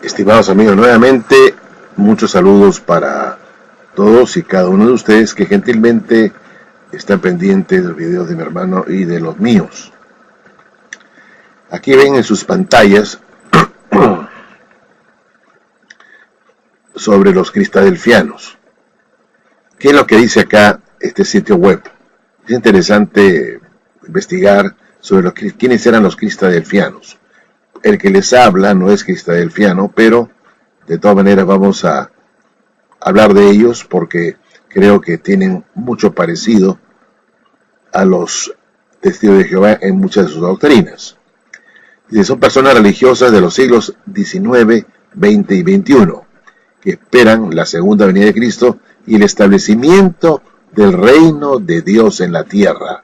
Estimados amigos, nuevamente muchos saludos para todos y cada uno de ustedes que gentilmente están pendientes de los videos de mi hermano y de los míos. Aquí ven en sus pantallas sobre los cristadelfianos. ¿Qué es lo que dice acá este sitio web? Es interesante investigar sobre quiénes eran los cristadelfianos. El que les habla no es cristadelfiano, pero de todas maneras vamos a hablar de ellos porque creo que tienen mucho parecido a los testigos de Jehová en muchas de sus doctrinas. Son personas religiosas de los siglos XIX, XX y XXI que esperan la segunda venida de Cristo y el establecimiento del reino de Dios en la tierra.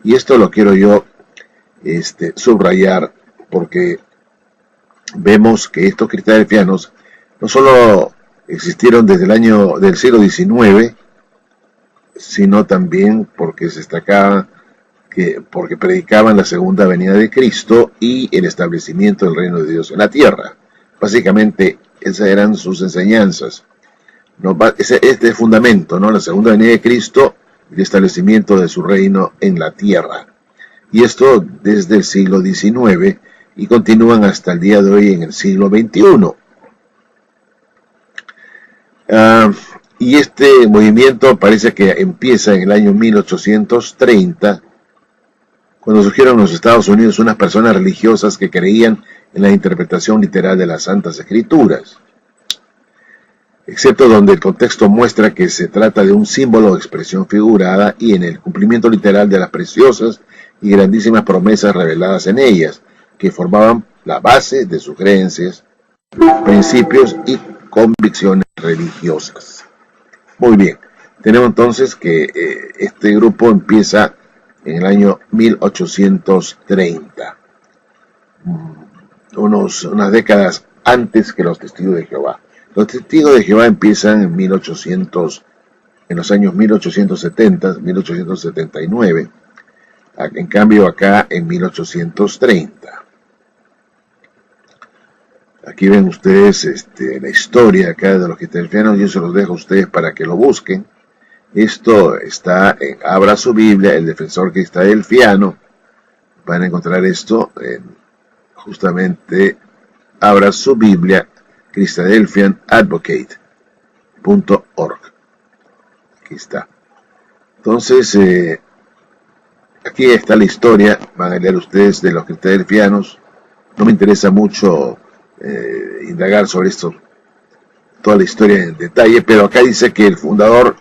Y esto lo quiero yo subrayar porque vemos que estos cristadelfianos no solo existieron desde el año del siglo XIX, sino también porque se destacaba porque predicaban la segunda venida de Cristo y el establecimiento del reino de Dios en la tierra. Básicamente esas eran sus enseñanzas. Este fundamento, ¿no? La segunda venida de Cristo y el establecimiento de su reino en la tierra. Y esto desde el siglo XIX y continúan hasta el día de hoy en el siglo XXI. Y este movimiento parece que empieza en el año 1830, cuando surgieron en los Estados Unidos unas personas religiosas que creían en la interpretación literal de las Santas Escrituras, excepto donde el contexto muestra que se trata de un símbolo o expresión figurada y en el cumplimiento literal de las preciosas y grandísimas promesas reveladas en ellas, que formaban la base de sus creencias, principios y convicciones religiosas. Muy bien, tenemos entonces que este grupo empieza en el año 1830, unas décadas antes que los testigos de Jehová. Los testigos de Jehová empiezan en los años 1870, 1879, en cambio acá en 1830. Aquí ven ustedes la historia acá de los cristadelfianos. Yo se los dejo a ustedes para que lo busquen. Esto está en Abra su Biblia, el defensor cristadelfiano. Van a encontrar esto en justamente Abra su Biblia, christadelphianadvocate.org. Aquí está. Entonces, aquí está la historia. Van a leer ustedes de los cristadelfianos. No me interesa mucho indagar sobre esto, toda la historia en detalle, pero acá dice que el fundador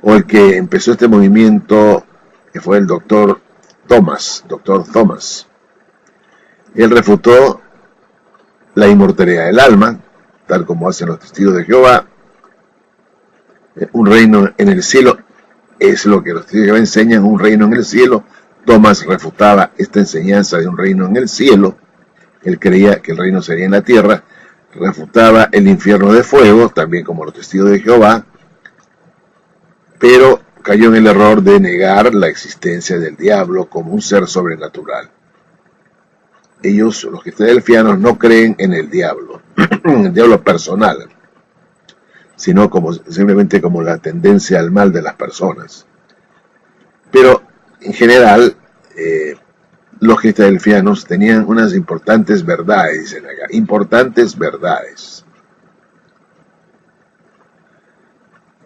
o el que empezó este movimiento que fue el doctor Thomas. Él refutó la inmortalidad del alma, tal como hacen los testigos de Jehová. Un reino en el cielo es lo que los testigos de Jehová enseñan, un reino en el cielo. Thomas refutaba esta enseñanza de un reino en el cielo. Él creía que el reino sería en la tierra. Refutaba el infierno de fuego, también como los testigos de Jehová, pero cayó en el error de negar la existencia del diablo como un ser sobrenatural. Ellos, los cristadelfianos, no creen en el diablo personal, sino simplemente como la tendencia al mal de las personas. Pero en general, los cristadelfianos tenían unas importantes verdades, dicen acá, importantes verdades.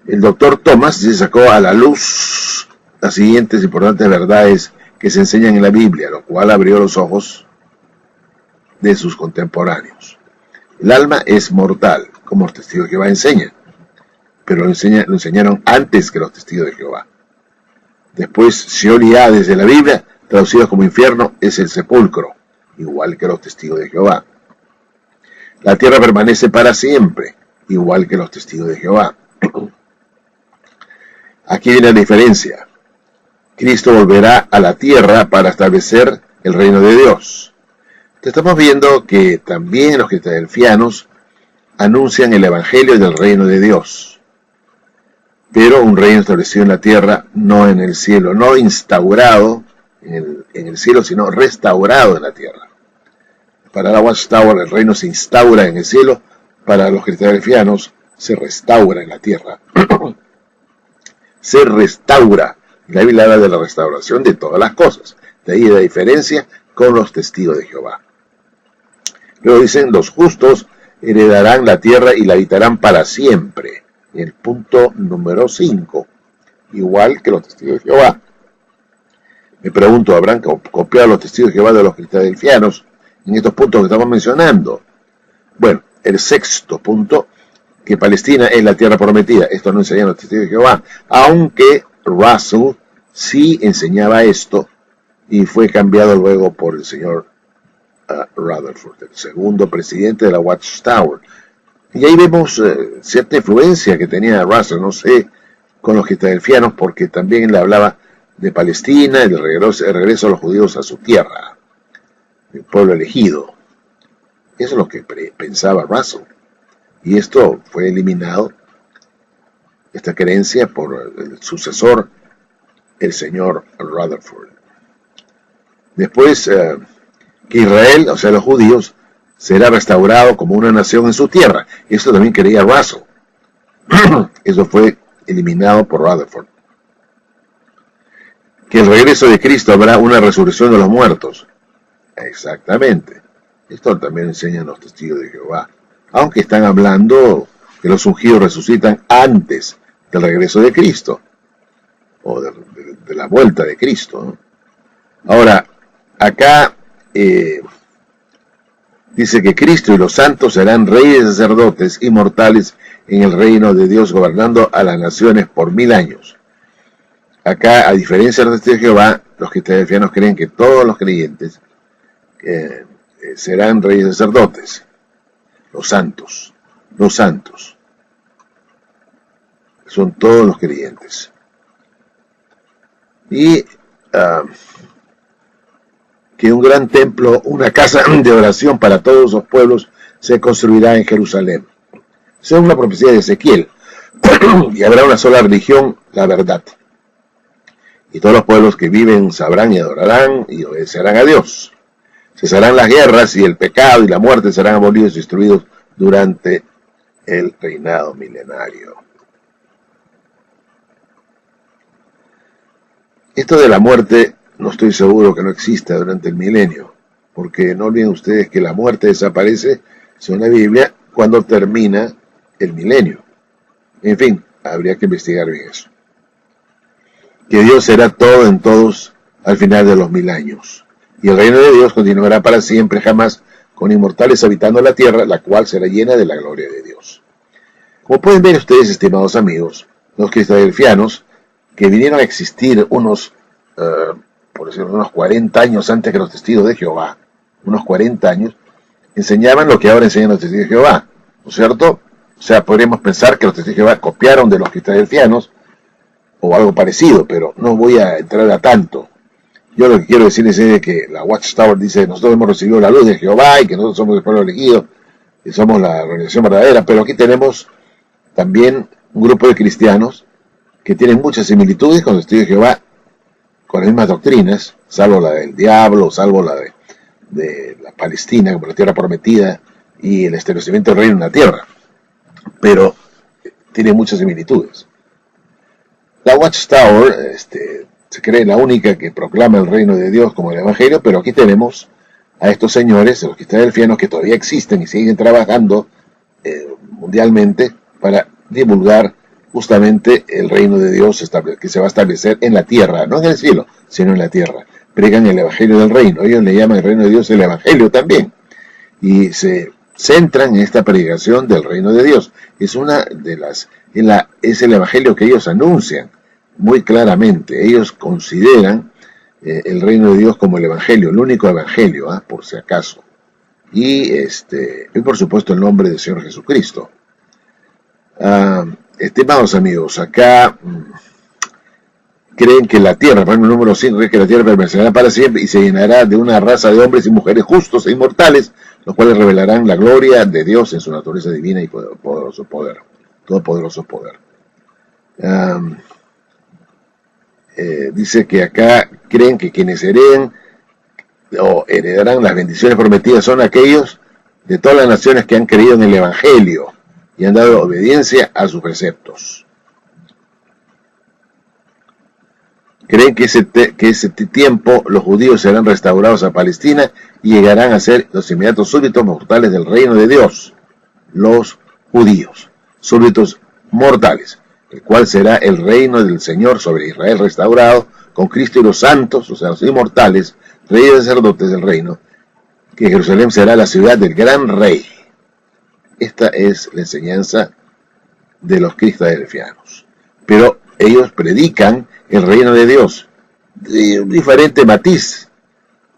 El doctor Thomas se sacó a la luz las siguientes importantes verdades que se enseñan en la Biblia, lo cual abrió los ojos de sus contemporáneos. El alma es mortal, como los testigos de Jehová enseñan, pero lo enseñaron antes que los testigos de Jehová. Después, Sheol y Hades de la Biblia, traducidos como infierno, es el sepulcro, igual que los testigos de Jehová. La tierra permanece para siempre, igual que los testigos de Jehová. Aquí viene la diferencia. Cristo volverá a la tierra para establecer el reino de Dios. Estamos viendo que también los cristianos anuncian el evangelio del reino de Dios, pero un reino establecido en la tierra, no en el cielo, no instaurado en el cielo, sino restaurado en la tierra. Para la Watchtower el reino se instaura en el cielo, para los cristianos se restaura en la tierra. Se restaura. La Biblia habla de la restauración de todas las cosas. De ahí la diferencia con los testigos de Jehová. Luego dicen, los justos heredarán la tierra y la habitarán para siempre. El punto número 5. Igual que los testigos de Jehová. Me pregunto, ¿habrán copiado los testigos de Jehová de los cristianos en estos puntos que estamos mencionando? Bueno, el sexto punto, que Palestina es la tierra prometida. Esto no enseñan los testigos de Jehová, aunque Russell sí enseñaba esto y fue cambiado luego por el señor Rutherford, el segundo presidente de la Watchtower. Y ahí vemos cierta influencia que tenía Russell, no sé, con los cristianos, porque también le hablaba de Palestina, el regreso de los judíos a su tierra, el pueblo elegido. Eso es lo que pensaba Russell. Y esto fue eliminado, esta creencia, por el sucesor, el señor Rutherford. Después, que Israel, o sea, los judíos, será restaurado como una nación en su tierra. Esto también creía Russell. Eso fue eliminado por Rutherford. Que el regreso de Cristo habrá una resurrección de los muertos. Exactamente. Esto también enseñan los testigos de Jehová. Aunque están hablando que los ungidos resucitan antes del regreso de Cristo. O de la vuelta de Cristo, ¿no? Ahora, acá dice que Cristo y los santos serán reyes sacerdotes inmortales en el reino de Dios, gobernando a las naciones por 1000 años. Acá, a diferencia de los testigos de Jehová, los cristianos creen que todos los creyentes serán reyes sacerdotes. Los santos. Son todos los creyentes. Y que un gran templo, una casa de oración para todos los pueblos, se construirá en Jerusalén. Según la profecía de Ezequiel, y habrá una sola religión, la verdad. Y todos los pueblos que viven sabrán y adorarán y obedecerán a Dios. Cesarán las guerras y el pecado y la muerte serán abolidos y destruidos durante el reinado milenario. Esto de la muerte no estoy seguro que no exista durante el milenio, porque no olviden ustedes que la muerte desaparece, según la Biblia, cuando termina el milenio. En fin, habría que investigar bien eso. Que Dios será todo en todos al final de los 1000 años. Y el reino de Dios continuará para siempre, jamás, con inmortales habitando la tierra, la cual será llena de la gloria de Dios. Como pueden ver ustedes, estimados amigos, los cristianos, que vinieron a existir unos 40 años antes que los testigos de Jehová, unos 40 años, enseñaban lo que ahora enseñan los testigos de Jehová, ¿no es cierto? O sea, podríamos pensar que los testigos de Jehová copiaron de los cristianos o algo parecido, pero no voy a entrar a tanto. Yo lo que quiero decir es que la Watchtower dice, nosotros hemos recibido la luz de Jehová y que nosotros somos el pueblo elegido y somos la organización verdadera, pero aquí tenemos también un grupo de cristianos que tienen muchas similitudes con los testigos de Jehová, con las mismas doctrinas, salvo la del diablo, salvo la de la Palestina como la tierra prometida y el establecimiento del reino en la tierra, pero tiene muchas similitudes. La Watchtower se cree la única que proclama el reino de Dios como el Evangelio, pero aquí tenemos a estos señores, los cristianos que todavía existen y siguen trabajando mundialmente para divulgar justamente el reino de Dios que se va a establecer en la tierra, no en el cielo, sino en la tierra. Pregan el Evangelio del reino, ellos le llaman el reino de Dios el Evangelio también, y se centran en esta predicación del reino de Dios. Es una de las, es el Evangelio que ellos anuncian, muy claramente. Ellos consideran el reino de Dios como el evangelio, el único evangelio, por si acaso. Y por supuesto el nombre del Señor Jesucristo. Estimados amigos, acá creen que la tierra, por ejemplo, el número 5, cree que la tierra permanecerá para siempre y se llenará de una raza de hombres y mujeres justos e inmortales, los cuales revelarán la gloria de Dios en su naturaleza divina y poderoso poder, todopoderoso poder. Dice que acá creen que quienes hereden o heredarán las bendiciones prometidas son aquellos de todas las naciones que han creído en el Evangelio y han dado obediencia a sus preceptos. Creen que ese tiempo los judíos serán restaurados a Palestina y llegarán a ser los inmediatos súbditos mortales del reino de Dios. Los judíos, súbditos mortales, el cual será el reino del Señor sobre Israel restaurado, con Cristo y los santos, o sea, los inmortales, reyes y sacerdotes del reino, que Jerusalén será la ciudad del gran rey. Esta es la enseñanza de los cristadelfianos. Pero ellos predican el reino de Dios de un diferente matiz,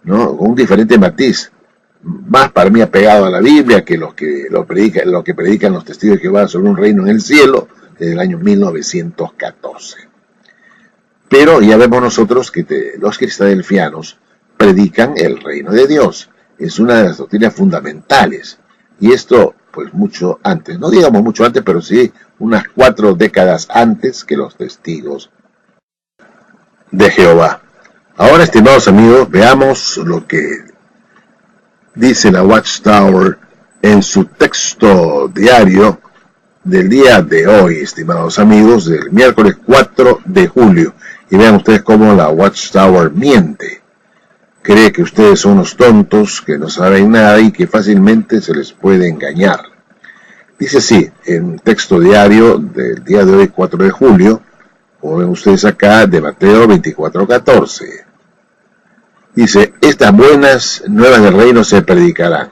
¿no? Con un diferente matiz, más para mí apegado a la Biblia que lo que predican los testigos de Jehová sobre un reino en el cielo desde el año 1914. Pero ya vemos nosotros que los cristadelfianos predican el reino de Dios. Es una de las doctrinas fundamentales. Y esto, pues mucho antes, no digamos mucho antes, pero sí unas 4 décadas antes que los testigos de Jehová. Ahora, estimados amigos, veamos lo que dice la Watchtower en su texto diario del día de hoy, estimados amigos, del miércoles 4 de julio. Y vean ustedes cómo la Watchtower miente. Cree que ustedes son unos tontos, que no saben nada y que fácilmente se les puede engañar. Dice así, en texto diario del día de hoy, 4 de julio, como ven ustedes acá, de Mateo 24:14. Dice, estas buenas nuevas del reino se predicarán.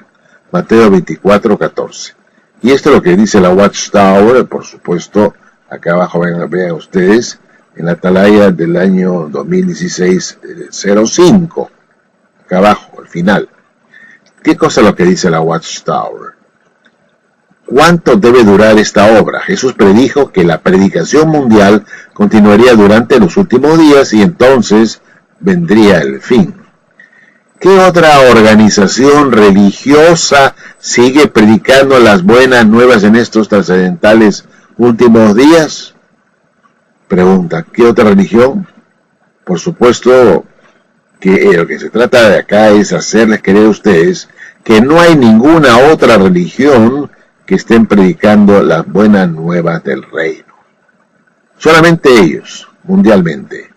Mateo 24:14. Y esto es lo que dice la Watchtower, por supuesto, acá abajo vean ustedes, en la atalaya del año 2016-05. Acá abajo, al final. ¿Qué cosa es lo que dice la Watchtower? ¿Cuánto debe durar esta obra? Jesús predijo que la predicación mundial continuaría durante los últimos días y entonces vendría el fin. ¿Qué otra organización religiosa sigue predicando las buenas nuevas en estos trascendentales últimos días? Pregunta, ¿qué otra religión? Por supuesto que lo que se trata de acá es hacerles creer a ustedes que no hay ninguna otra religión que estén predicando las buenas nuevas del reino. Solamente ellos, mundialmente.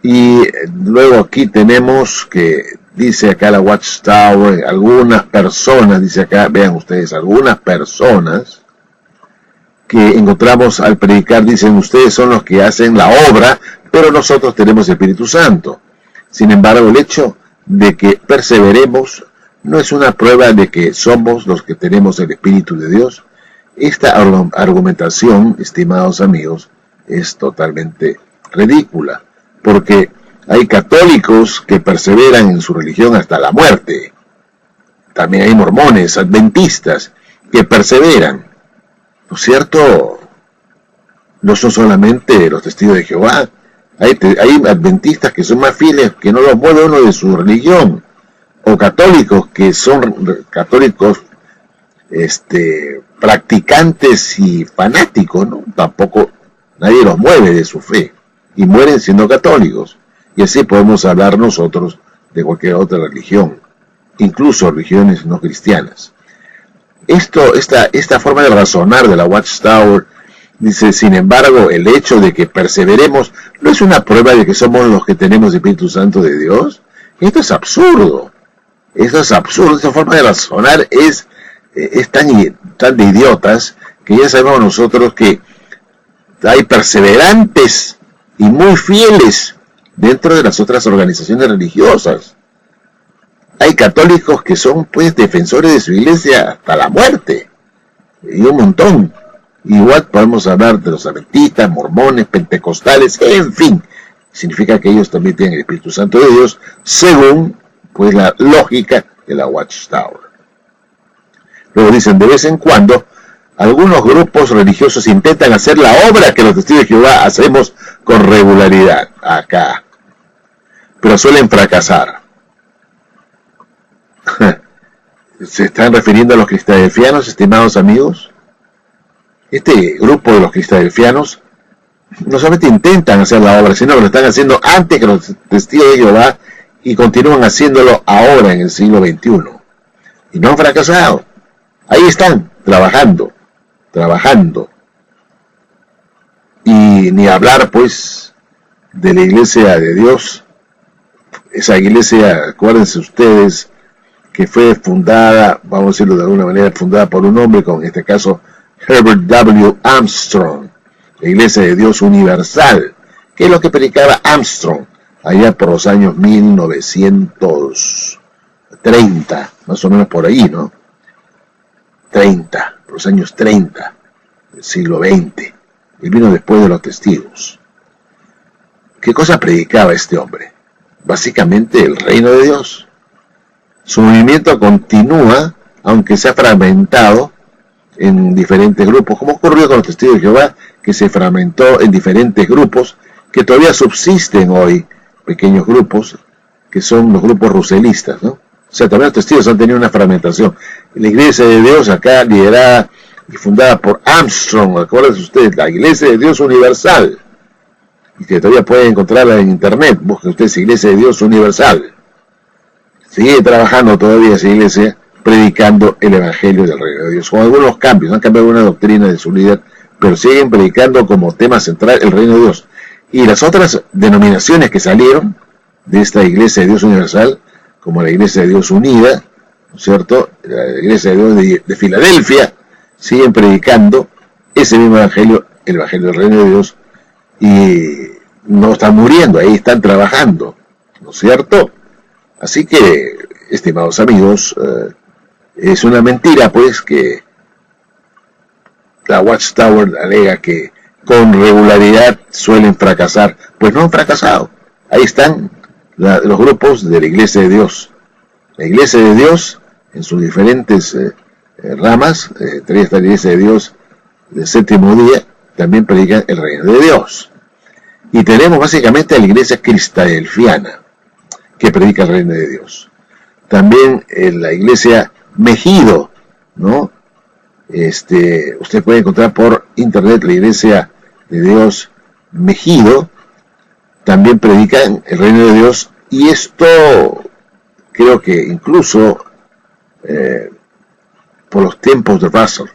Y luego aquí tenemos que dice acá la Watchtower, algunas personas, dice acá, vean ustedes, algunas personas que encontramos al predicar, dicen, ustedes son los que hacen la obra, pero nosotros tenemos el Espíritu Santo. Sin embargo, el hecho de que perseveremos no es una prueba de que somos los que tenemos el Espíritu de Dios. Esta argumentación, estimados amigos, es totalmente ridícula, porque hay católicos que perseveran en su religión hasta la muerte. También hay mormones, adventistas, que perseveran. ¿No es cierto? No son solamente los testigos de Jehová. Hay adventistas que son más fieles, que no los mueve uno de su religión. O católicos que son católicos practicantes y fanáticos, ¿no? Tampoco nadie los mueve de su fe. Y mueren siendo católicos. Y así podemos hablar nosotros de cualquier otra religión. Incluso religiones no cristianas. Esta forma de razonar de la Watchtower dice, sin embargo, el hecho de que perseveremos no es una prueba de que somos los que tenemos el Espíritu Santo de Dios. Esto es absurdo. Eso es absurdo. Esta forma de razonar es tan de idiotas que ya sabemos nosotros que hay perseverantes y muy fieles dentro de las otras organizaciones religiosas. Hay católicos que son pues defensores de su iglesia hasta la muerte, y un montón. Igual podemos hablar de los adventistas, mormones, pentecostales, en fin. Significa que ellos también tienen el Espíritu Santo de Dios, según pues la lógica de la Watchtower. Luego dicen, de vez en cuando, algunos grupos religiosos intentan hacer la obra que los testigos de Jehová hacemos con regularidad acá, pero suelen fracasar. ¿Se están refiriendo a los cristadelfianos, estimados amigos? Este grupo de los cristadelfianos no solamente intentan hacer la obra, sino que lo están haciendo antes que los testigos de Jehová y continúan haciéndolo ahora en el siglo XXI. Y no han fracasado. Ahí están, trabajando. Y ni hablar, pues, de la iglesia de Dios. Esa iglesia, acuérdense ustedes, que fue fundada, vamos a decirlo de alguna manera, fundada por un hombre, con en este caso Herbert W. Armstrong, la Iglesia de Dios Universal, que es lo que predicaba Armstrong allá por los años 1930, más o menos por ahí, ¿no? 30, por los años 30 del siglo XX. Él vino después de los testigos. ¿Qué cosa predicaba este hombre? Básicamente el reino de Dios. Su movimiento continúa, aunque se ha fragmentado en diferentes grupos, como ocurrió con los testigos de Jehová, que se fragmentó en diferentes grupos, que todavía subsisten hoy, pequeños grupos, que son los grupos ruselistas, ¿no? O sea, también los testigos han tenido una fragmentación. La Iglesia de Dios, acá liderada y fundada por Armstrong, acuérdense ustedes, la Iglesia de Dios Universal, y que todavía pueden encontrarla en internet, busquen ustedes Iglesia de Dios Universal. Sigue trabajando todavía esa iglesia, predicando el Evangelio del Reino de Dios, con algunos cambios, han cambiado una doctrina de su líder, pero siguen predicando como tema central el Reino de Dios. Y las otras denominaciones que salieron de esta Iglesia de Dios Universal, como la Iglesia de Dios Unida, ¿no es cierto?, la Iglesia de Dios de Filadelfia, siguen predicando ese mismo Evangelio, el Evangelio del Reino de Dios, y no están muriendo, ahí están trabajando, ¿no es cierto? Así que, estimados amigos, es una mentira, pues, que la Watchtower alega que con regularidad suelen fracasar. Pues no han fracasado. Ahí están los grupos de la Iglesia de Dios. La Iglesia de Dios, en sus diferentes ramas, entre esta Iglesia de Dios del séptimo día, también predican el reino de Dios. Y tenemos básicamente a la Iglesia cristadelfiana, que predica el reino de Dios. También en la Iglesia Mejido, ¿no? Usted puede encontrar por internet la Iglesia de Dios Mejido, también predican el reino de Dios, y esto creo que incluso por los tiempos de Russell.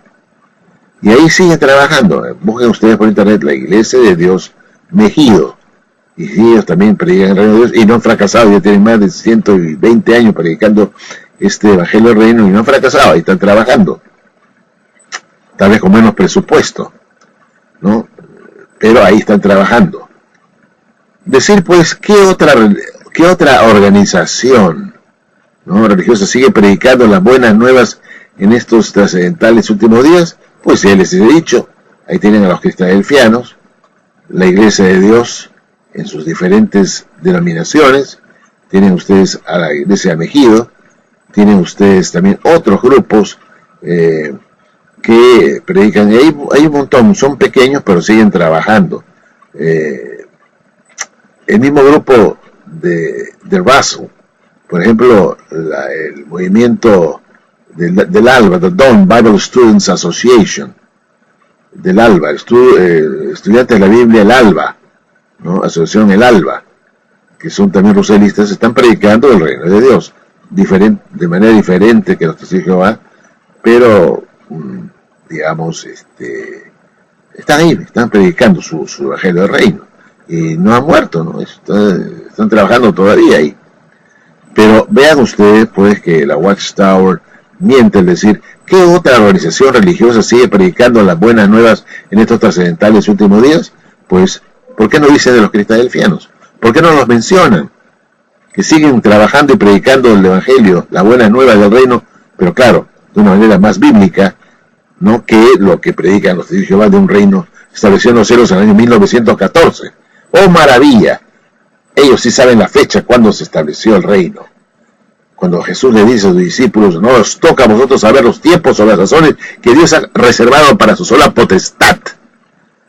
Y ahí siguen trabajando. Busquen ustedes por internet la Iglesia de Dios Mejido. Y sí, ellos también predican el reino de Dios y no han fracasado. Ya tienen más de 120 años predicando este Evangelio del Reino y no han fracasado. Ahí están trabajando. Tal vez con menos presupuesto, ¿no? Pero ahí están trabajando. Decir, pues, ¿qué otra organización, ¿no?, religiosa sigue predicando las buenas nuevas en estos trascendentales últimos días? Pues ya les he dicho, ahí tienen a los cristadelfianos, la Iglesia de Dios en sus diferentes denominaciones, tienen ustedes a la Iglesia de Mejido, tienen ustedes también otros grupos que predican, y hay un montón, son pequeños pero siguen trabajando. El mismo grupo de Russell, por ejemplo, el movimiento del ALBA, the Dawn Bible Students Association, del ALBA, estudiantes de la Biblia, el ALBA, ¿no?, Asociación el ALBA, que son también ruselistas, están predicando el reino de Dios, de manera diferente que los testigos de Jehová, pero, digamos, están ahí, están predicando su Evangelio del Reino, y no han muerto, ¿no? Están trabajando todavía ahí. Pero vean ustedes, pues, que la Watchtower miente al decir, ¿qué otra organización religiosa sigue predicando las buenas nuevas en estos trascendentales últimos días? Pues, ¿por qué no dicen de los cristadelfianos? ¿Por qué no los mencionan? Que siguen trabajando y predicando el Evangelio, las buenas nuevas del reino, pero claro, de una manera más bíblica, no que lo que predican los testigos de Jehová de un reino establecido en los cielos en el año 1914. ¡Oh, maravilla! Ellos sí saben la fecha cuando se estableció el reino. Cuando Jesús le dice a sus discípulos, no os toca a vosotros saber los tiempos o las razones que Dios ha reservado para su sola potestad.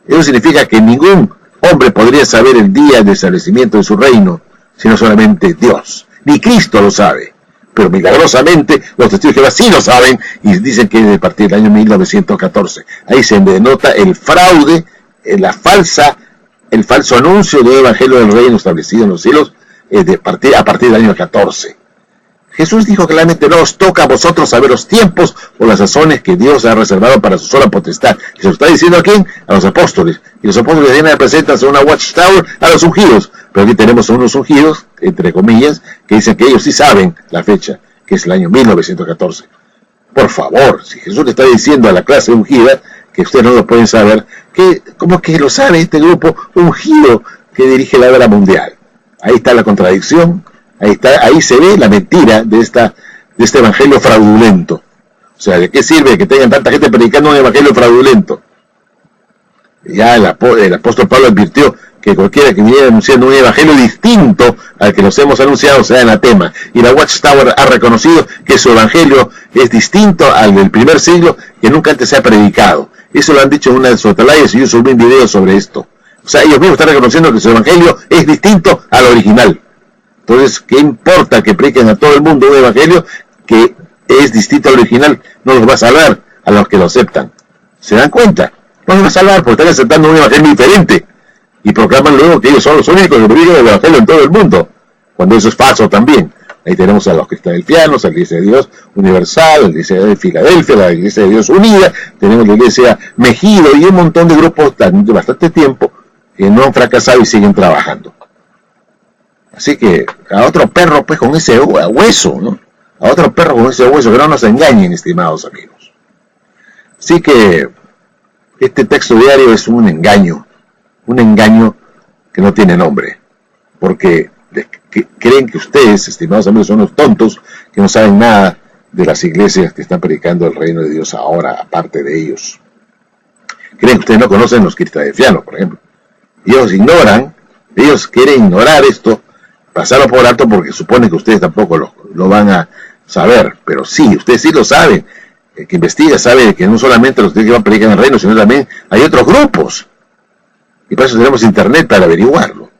Eso significa que ningún hombre podría saber el día de establecimiento de su reino, sino solamente Dios. Ni Cristo lo sabe. Pero milagrosamente los testigos de Jehová sí lo saben y dicen que es a partir del año 1914. Ahí se denota el fraude, el falso anuncio del evangelio del reino establecido en los cielos a partir del año 14. Jesús dijo claramente, no os toca a vosotros saber los tiempos o las razones que Dios ha reservado para su sola potestad. Y se lo está diciendo a quién? A los apóstoles. Y los apóstoles vienen a presentar una watchtower a los ungidos. Pero aquí tenemos a unos ungidos, entre comillas, que dicen que ellos sí saben la fecha, que es el año 1914. Por favor, si Jesús le está diciendo a la clase ungida que ustedes no lo pueden saber, ¿cómo que lo sabe este grupo ungido que dirige la obra mundial? Ahí está la contradicción. Ahí se ve la mentira de este evangelio fraudulento. O sea, ¿de qué sirve que tengan tanta gente predicando un evangelio fraudulento? Ya el apóstol Pablo advirtió que cualquiera que viniera anunciando un evangelio distinto al que nos hemos anunciado sea anatema. Y la Watchtower ha reconocido que su evangelio es distinto al del primer siglo, que nunca antes se ha predicado. Eso lo han dicho en una de sus atalayas y yo subí un video sobre esto. O sea, ellos mismos están reconociendo que su evangelio es distinto al original. Entonces, ¿qué importa que prediquen a todo el mundo un evangelio que es distinto al original? No los va a salvar a los que lo aceptan. ¿Se dan cuenta? No los va a salvar porque están aceptando un evangelio diferente. Y proclaman luego que ellos son los únicos que predican el evangelio en todo el mundo. Cuando eso es falso también. Ahí tenemos a los cristianos, a la Iglesia de Dios Universal, la Iglesia de Filadelfia, la Iglesia de Dios Unida, tenemos la Iglesia Mejido y un montón de grupos de bastante tiempo que no han fracasado y siguen trabajando. Así que a otro perro pues con ese hueso, ¿no? A otro perro con ese hueso, que no nos engañen, estimados amigos. Así que este texto diario es un engaño que no tiene nombre, porque creen que ustedes, estimados amigos, son los tontos que no saben nada de las iglesias que están predicando el reino de Dios ahora, aparte de ellos. Creen que ustedes no conocen los cristianos, por ejemplo. Ellos quieren ignorar esto, pasarlo por alto porque supone que ustedes tampoco lo van a saber, pero sí, ustedes sí lo saben. El que investiga sabe que no solamente los que van a predicar el reino, sino también hay otros grupos. Y para eso tenemos internet para averiguarlo.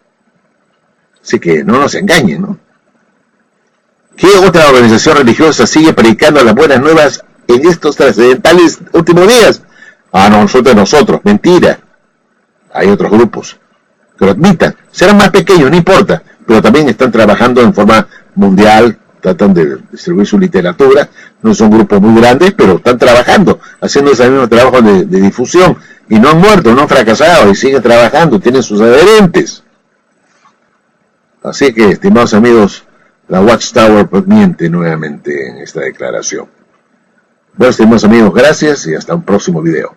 Así que no nos engañen, ¿no? ¿Qué otra organización religiosa sigue predicando las buenas nuevas en estos trascendentales últimos días? No, nosotros, mentira. Hay otros grupos que lo admitan. Serán más pequeños, no importa, pero también están trabajando en forma mundial, tratan de distribuir su literatura. No son grupos muy grandes, pero están trabajando, haciendo ese mismo trabajo de difusión. Y no han muerto, no han fracasado, y siguen trabajando, tienen sus adherentes. Así que, estimados amigos, la Watchtower pues miente nuevamente en esta declaración. Bueno, estimados amigos, gracias y hasta un próximo video.